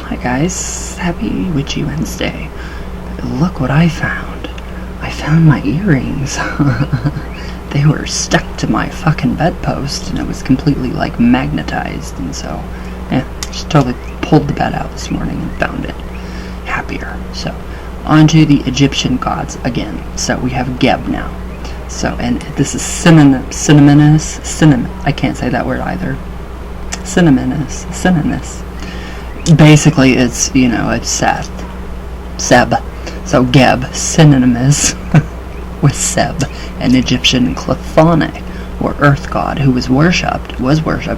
Hi guys, happy Witchy Wednesday. Look what I found. I found my earrings. They were stuck to my fucking bedpost and it was completely like magnetized, and so yeah, just totally pulled the bed out this morning and found it. Happier. So on to the Egyptian gods again. So we have Geb now. So, and this is synonymous, I can't say that word either. Synonymous. Basically, it's, it's Seb. So Geb, synonymous with Seb, an Egyptian chthonic, or earth god, who was worshipped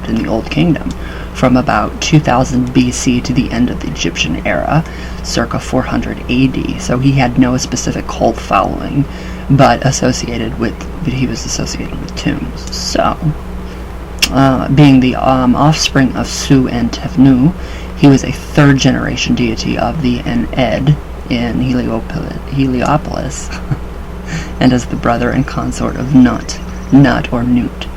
in the Old Kingdom from about 2000 BC to the end of the Egyptian era, circa 400 AD. So he had no specific cult following, but he was associated with tombs. So, being the offspring of Su and Tefnu, he was a third-generation deity of the Ened in Heliopolis, and as the brother and consort of Nut or Nut.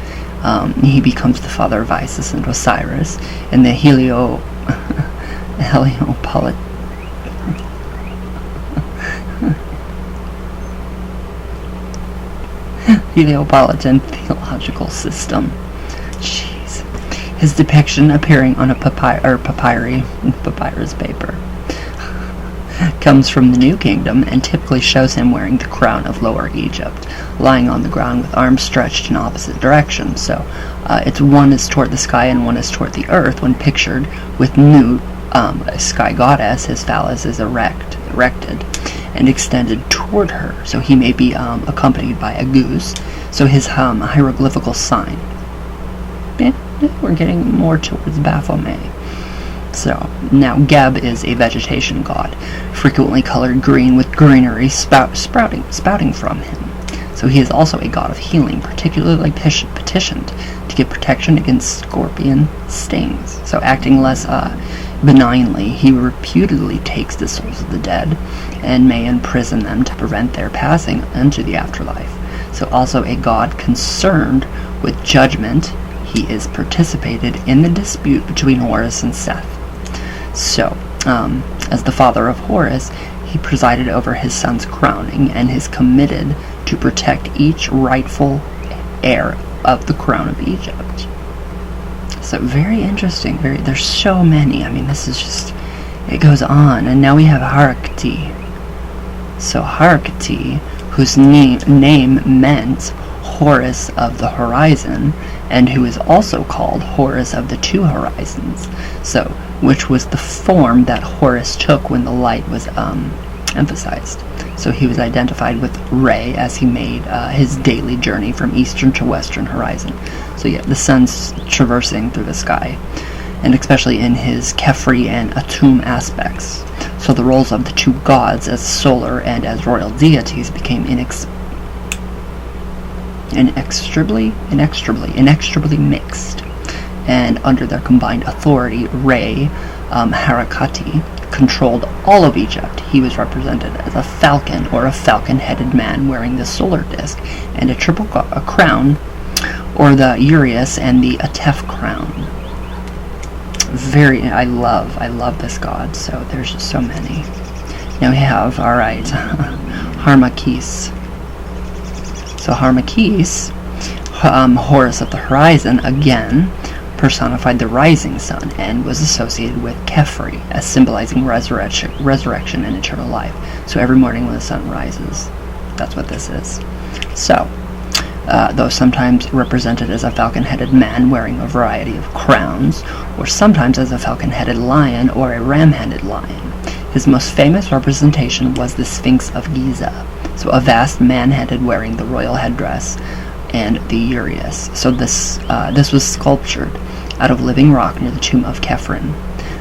He becomes the father of Isis and Osiris in the Heliopolitan theological system. Jeez. His depiction appearing on a papyrus paper comes from the New Kingdom and typically shows him wearing the crown of Lower Egypt, lying on the ground with arms stretched in opposite directions. So one is toward the sky and one is toward the earth when pictured, with Nut, a sky goddess. His phallus is erected and extended toward her, so he may be accompanied by a goose. So his hieroglyphical sign. We're getting more towards Baphomet. So, now Geb is a vegetation god, frequently colored green with greenery sprouting from him. So he is also a god of healing, particularly petitioned to give protection against scorpion stings. So acting less benignly, he reputedly takes the souls of the dead and may imprison them to prevent their passing into the afterlife. So also a god concerned with judgment, he is participated in the dispute between Horus and Seth. So, as the father of Horus, he presided over his son's crowning and is committed to protect each rightful heir of the crown of Egypt. So very interesting. There's so many. I mean, this is just, it goes on. And now we have Harakti. So Harakti, whose name meant Horus of the Horizon, and who is also called Horus of the Two Horizons, so which was the form that Horus took when the light was emphasized. So he was identified with Re as he made his daily journey from eastern to western horizon. So yeah, the sun's traversing through the sky, and especially in his Kefri and Atum aspects. So the roles of the two gods as solar and as royal deities became inextricably mixed, and under their combined authority, Harakati controlled all of Egypt. He was represented as a falcon, or a falcon-headed man wearing the solar disk and a crown, or the Urius and the Atef crown. I love this god. So there's just so many. Now we have, Harmakis. So Harmakis, Horus of the Horizon, again, personified the rising sun and was associated with Kefri as symbolizing resurrection and eternal life. So every morning when the sun rises, that's what this is. So, though sometimes represented as a falcon-headed man wearing a variety of crowns, or sometimes as a falcon-headed lion or a ram-headed lion. His most famous representation was the Sphinx of Giza, so a vast man-headed wearing the royal headdress and the Urius. So this was sculptured out of living rock near the tomb of Khephren.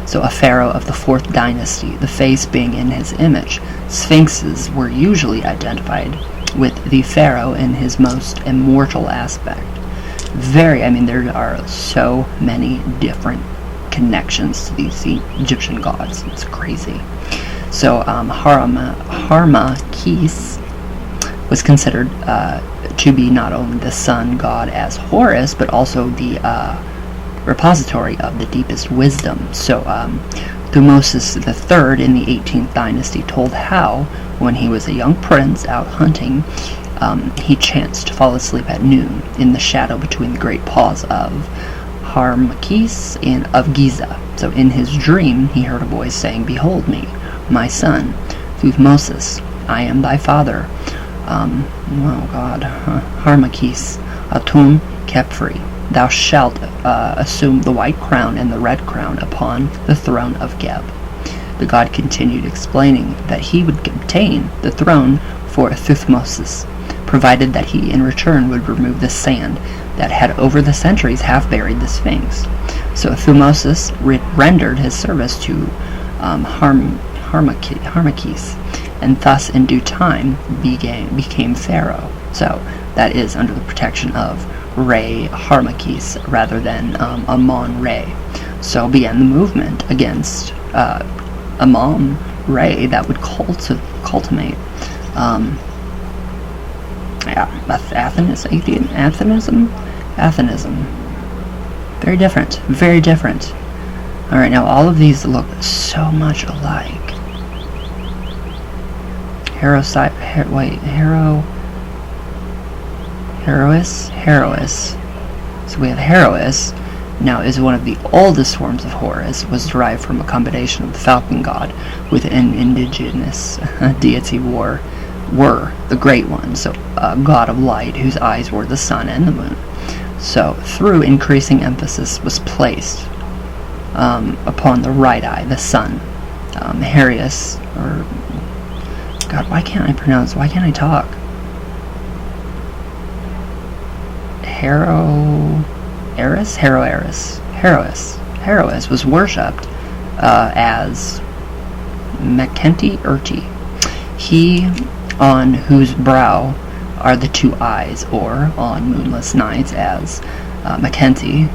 So a pharaoh of the 4th dynasty, the face being in his image. Sphinxes were usually identified with the pharaoh in his most immortal aspect. There are so many different connections to these Egyptian gods. It's crazy. So Harmakis was considered to be not only the sun god as Horus, but also the repository of the deepest wisdom. So Thutmosis III in the 18th dynasty told how, when he was a young prince out hunting, he chanced to fall asleep at noon in the shadow between the great paws of Harmachis and of Giza. So in his dream he heard a voice saying, "Behold me, my son, Thutmosis, I am thy father, Harmachis, Atum Kepri. Thou shalt assume the white crown and the red crown upon the throne of Geb." The god continued explaining that he would obtain the throne for Thutmosis, provided that he in return would remove the sand that had over the centuries half buried the Sphinx. So Thutmosis rendered his service to Harmachis, and thus in due time became pharaoh. So that is under the protection of Re Harmachis rather than Amon-Re. So began the movement against Amon-Re that would culminate Athenism. Very different. Very different. Alright, now all of these look so much alike. Herois. So we have Herois. Now is one of the oldest forms of Horus, was derived from a combination of the falcon god with an indigenous deity were the Great One, so a god of light whose eyes were the sun and the moon. So through increasing emphasis was placed upon the right eye, the sun. Herius, or God, why can't I talk? Herois was worshipped as Mekenti Urti, he on whose brow are the two eyes, or on moonless nights as Mekenti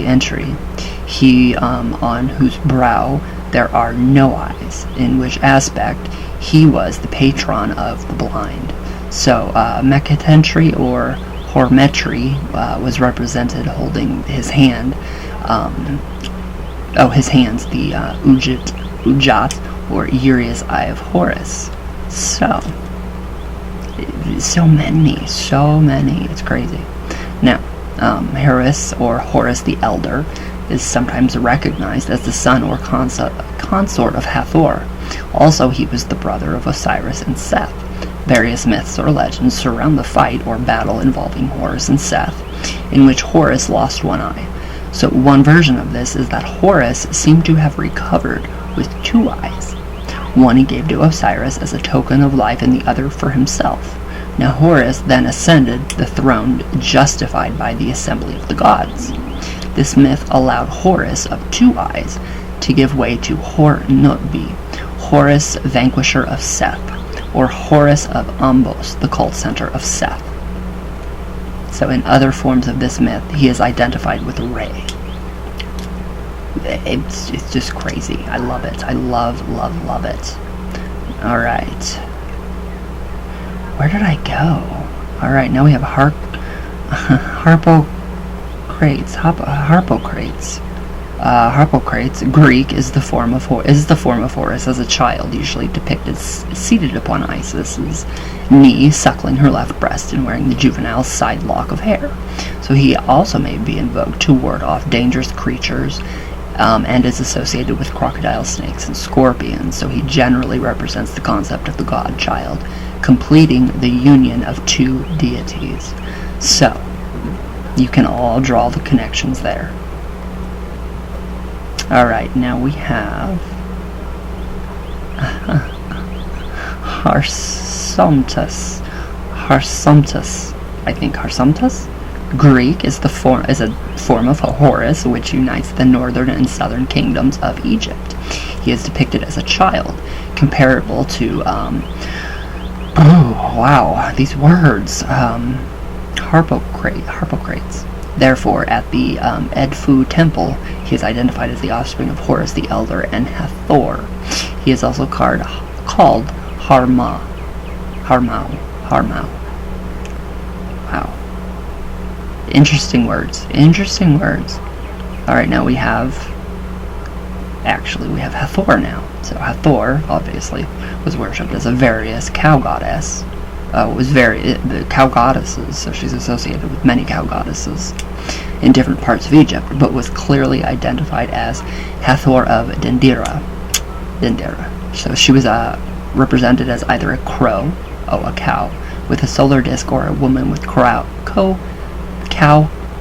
Entry, he on whose brow there are no eyes, in which aspect he was the patron of the blind. So Mekentry or Hormetry was represented holding his hand, the Ujat or Urias Eye of Horus. So many, it's crazy. Now, Horus or Horus the Elder is sometimes recognized as the son or consort of Hathor. Also, he was the brother of Osiris and Seth. Various myths or legends surround the fight or battle involving Horus and Seth, in which Horus lost one eye. So one version of this is that Horus seemed to have recovered with two eyes. One he gave to Osiris as a token of life and the other for himself. Now Horus then ascended the throne justified by the assembly of the gods. This myth allowed Horus of two eyes to give way to Hor-Nutbi, Horus vanquisher of Seth, or Horus of Ombos, the cult center of Seth. So in other forms of this myth, he is identified with Re. It's just crazy. I love it. I love it. Alright. Where did I go? Alright, now we have Harpocrates. Harpocrates, Greek, is the form of Horus as a child, usually depicted seated upon Isis's knee, suckling her left breast and wearing the juvenile side lock of hair. So he also may be invoked to ward off dangerous creatures, and is associated with crocodile, snakes, and scorpions. So he generally represents the concept of the god-child, completing the union of two deities. So you can all draw the connections there. Alright, now we have Harsomtus. I think Harsomtus? Greek is a form of Horus which unites the northern and southern kingdoms of Egypt. He is depicted as a child, comparable to these words, Harpocrates. Therefore, at the Edfu temple, he is identified as the offspring of Horus the Elder and Hathor. He is also called Harmau. Wow. Interesting words. Alright, now we have actually we have Hathor now. So Hathor, obviously, was worshipped as a various cow goddess. The cow goddesses, so she's associated with many cow goddesses in different parts of Egypt, but was clearly identified as Hathor of Dendera. So she was represented as either a crow, a cow, with a solar disk, or a woman with cow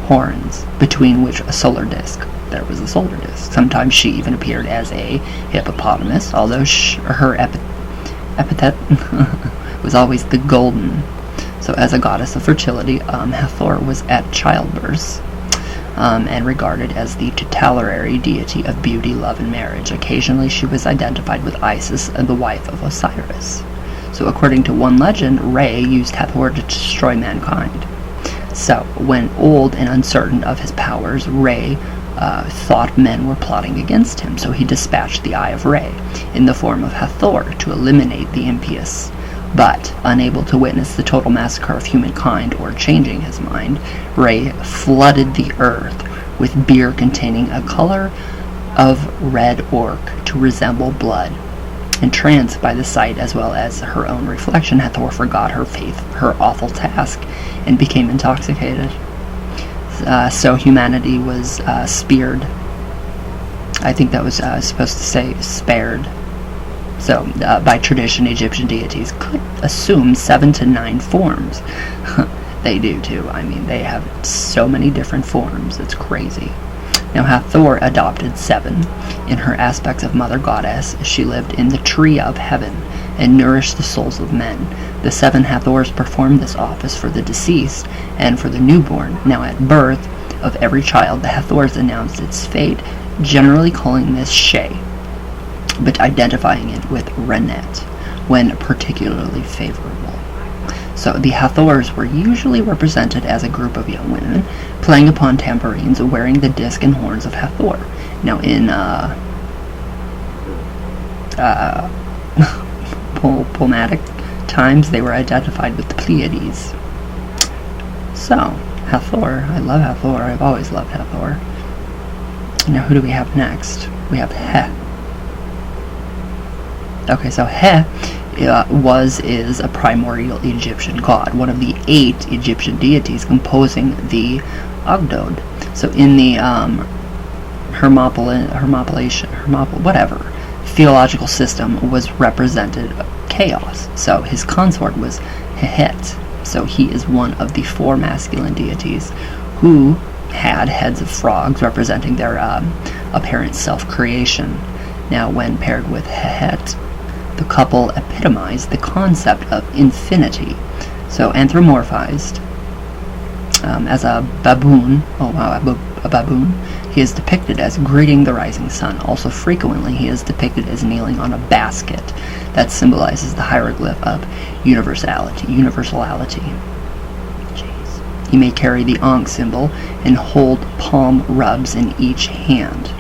horns, between which a solar disk. There was a solar disk. Sometimes she even appeared as a hippopotamus, although her epithet was always the golden. So as a goddess of fertility, Hathor was at childbirth, and regarded as the tutelary deity of beauty, love, and marriage. Occasionally she was identified with Isis, the wife of Osiris. So according to one legend, Re used Hathor to destroy mankind. So when old and uncertain of his powers, Re thought men were plotting against him, so he dispatched the Eye of Re in the form of Hathor to eliminate the impious. But, unable to witness the total massacre of humankind or changing his mind, Re flooded the earth with beer containing a color of red orc to resemble blood. Entranced by the sight as well as her own reflection, Hathor forgot her faith, her awful task, and became intoxicated. So humanity was speared. I think that was supposed to say spared. So, by tradition, Egyptian deities could assume 7 to 9 forms. They do, too. I mean, they have so many different forms. It's crazy. Now, Hathor adopted 7. In her aspects of mother goddess, she lived in the tree of heaven and nourished the souls of men. The 7 Hathors performed this office for the deceased and for the newborn. Now, at birth of every child, the Hathors announced its fate, generally calling this Shay, but identifying it with Renet when particularly favorable. So the Hathors were usually represented as a group of young women playing upon tambourines, wearing the disc and horns of Hathor. Now in Ptolemaic times, they were identified with the Pleiades. So Hathor, I love Hathor. I've always loved Hathor. Now who do we have next? We have He. Okay, so He is a primordial Egyptian god, one of the 8 Egyptian deities composing the Ogdod. So in the theological system was represented chaos. So his consort was Hehet. So he is one of the 4 masculine deities who had heads of frogs representing their apparent self-creation. Now when paired with Hehet, the couple epitomized the concept of infinity. So anthropomorphized as a baboon, a baboon, he is depicted as greeting the rising sun. Also frequently he is depicted as kneeling on a basket that symbolizes the hieroglyph of universality. Jeez. He may carry the Ankh symbol and hold palm rubs in each hand.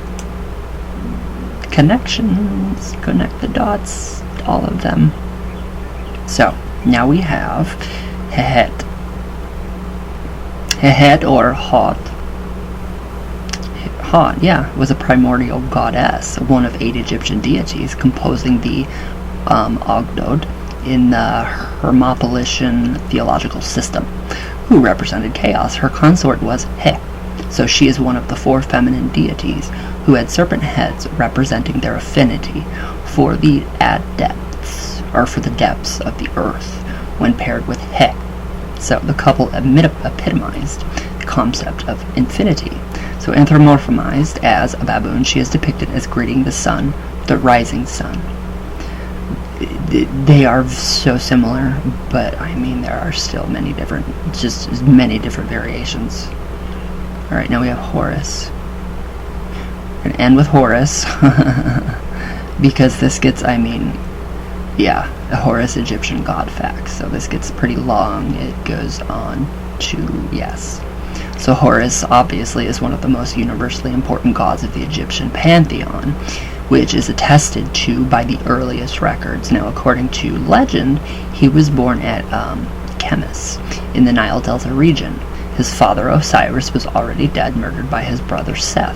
Connections, connect the dots, all of them. So now we have Hehet. Hehet, or Hot, was a primordial goddess, one of 8 Egyptian deities composing the Ogdod in the Hermopolitan theological system, who represented chaos. Her consort was He. So she is one of the 4 feminine deities who had serpent heads representing their affinity for the depths of the earth when paired with He. So the couple epitomized the concept of infinity. So anthropomorphized as a baboon, she is depicted as greeting the sun, the rising sun. They are so similar, but I mean there are still many different variations. Alright, now we have Horus. We're going to end with Horus because this gets, a Horus Egyptian god facts. So this gets pretty long. It goes on to, yes. So Horus obviously is one of the most universally important gods of the Egyptian pantheon, which is attested to by the earliest records. Now, according to legend, he was born at Chemis in the Nile Delta region. His father Osiris was already dead, murdered by his brother Set.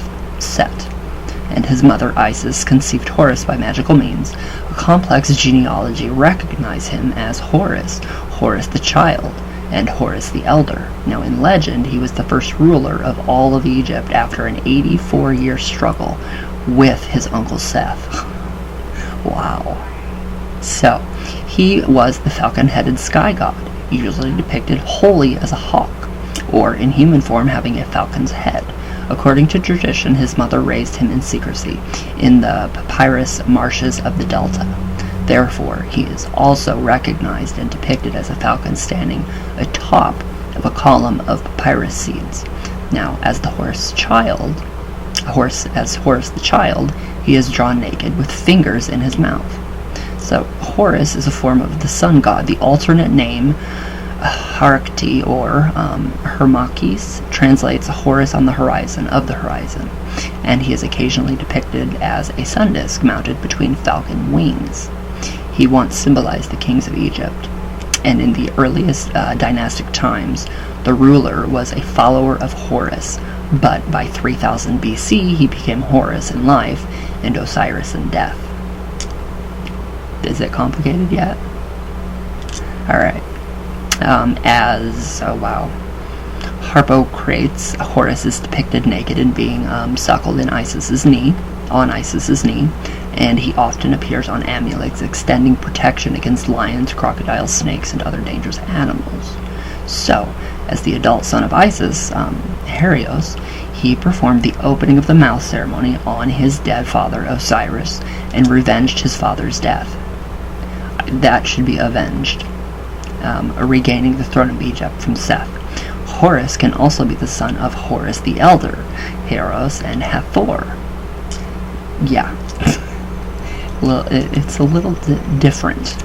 and his mother Isis conceived Horus by magical means, a complex genealogy recognized him as Horus, Horus the child, and Horus the elder. Now in legend, he was the first ruler of all of Egypt after an 84-year struggle with his uncle Seth. Wow. So, he was the falcon-headed sky god, usually depicted wholly as a hawk, or in human form having a falcon's head. According to tradition, his mother raised him in secrecy in the papyrus marshes of the Delta. Therefore, he is also recognized and depicted as a falcon standing atop of a column of papyrus seeds. Now, as Horus the child, he is drawn naked with fingers in his mouth. So, Horus is a form of the sun god. The alternate name, Harakti or Hermakis, translates Horus on the horizon, of the horizon, and he is occasionally depicted as a sun disk mounted between falcon wings. He once symbolized the kings of Egypt, and in the earliest dynastic times, the ruler was a follower of Horus, but by 3000 BC he became Horus in life and Osiris in death. Is it complicated yet? Alright. Harpocrates, Horus is depicted naked and being suckled on Isis's knee, and he often appears on amulets extending protection against lions, crocodiles, snakes, and other dangerous animals. So, as the adult son of Isis, Helios, he performed the opening of the mouth ceremony on his dead father Osiris and revenged his father's death. That should be avenged. Regaining the throne of Egypt from Seth. Horus can also be the son of Horus the Elder, Heros, and Hathor. Yeah. Well, it's a little different.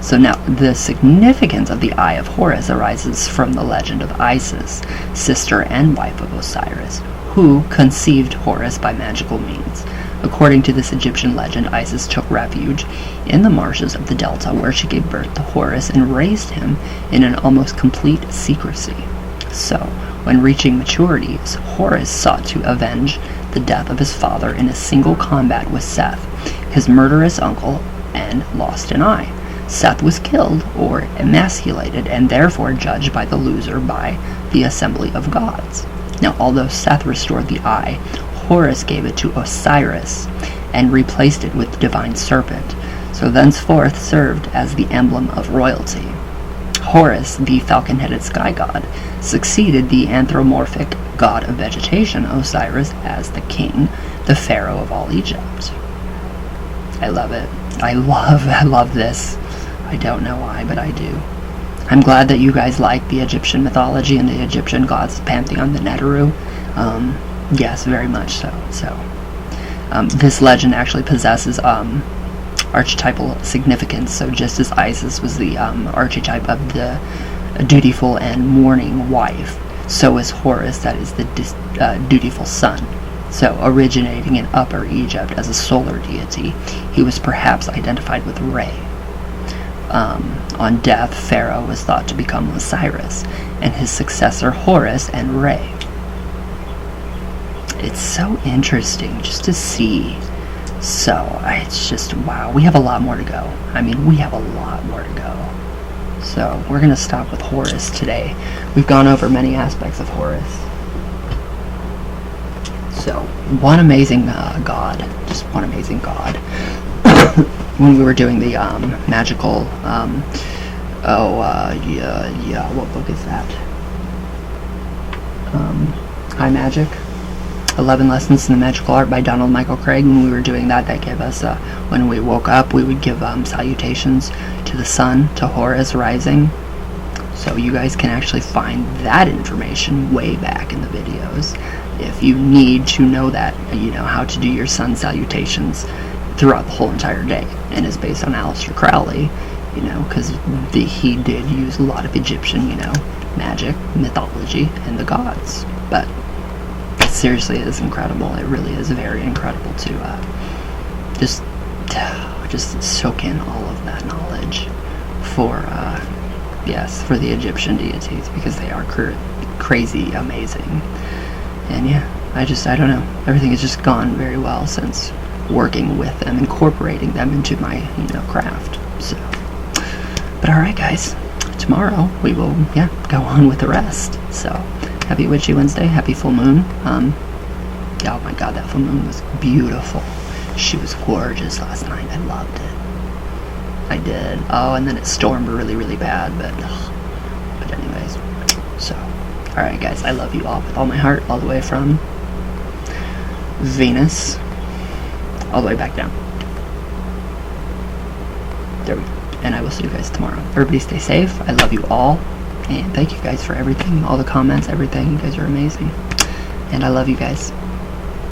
So now, the significance of the Eye of Horus arises from the legend of Isis, sister and wife of Osiris, who conceived Horus by magical means. According to this Egyptian legend, Isis took refuge in the marshes of the Delta, where she gave birth to Horus and raised him in an almost complete secrecy. So, when reaching maturity, Horus sought to avenge the death of his father in a single combat with Seth, his murderous uncle, and lost an eye. Seth was killed or emasculated and therefore judged by the loser by the assembly of gods. Now, although Seth restored the eye, Horus gave it to Osiris and replaced it with the divine serpent, so thenceforth served as the emblem of royalty. Horus, the falcon-headed sky god, succeeded the anthropomorphic god of vegetation, Osiris, as the king, the pharaoh of all Egypt. I love it. I love this. I don't know why, but I do. I'm glad that you guys like the Egyptian mythology and the Egyptian gods pantheon, the Neteru. Yes, very much so. This legend actually possesses archetypal significance. So just as Isis was the archetype of the dutiful and mourning wife, so is Horus, that is the dutiful son. So originating in Upper Egypt as a solar deity, he was perhaps identified with Re. On death, Pharaoh was thought to become Osiris, and his successor Horus and Re. It's so interesting just to see. So, it's just, wow, we have a lot more to go. I mean, we have a lot more to go. So, we're going to stop with Horus today. We've gone over many aspects of Horus. So, one amazing god. Just one amazing god. When we were doing the magical, what book is that? High Magic. 11 Lessons in the Magical Art by Donald Michael Craig. When we were doing that, that gave us, when we woke up, we would give salutations to the sun, to Horus rising. So you guys can actually find that information way back in the videos. If you need to know that, you know, how to do your sun salutations throughout the whole entire day. And it's based on Aleister Crowley, you know, because he did use a lot of Egyptian, you know, magic, mythology, and the gods. But seriously, it is incredible. It really is very incredible to just soak in all of that knowledge for the Egyptian deities, because they are crazy amazing. And yeah, I don't know. Everything has just gone very well since working with them, incorporating them into my, craft. So, but alright guys, tomorrow we will, go on with the rest. So, happy Witchy Wednesday, happy full moon. Yeah, oh my god, that full moon was beautiful. She was gorgeous last night. I loved it. I did. Oh, and then it stormed really, really bad, but anyways. So, alright guys, I love you all with all my heart, all the way from Venus, all the way back down. There we go. And I will see you guys tomorrow. Everybody stay safe. I love you all. And thank you guys for everything, all the comments, everything. You guys are amazing. And I love you guys.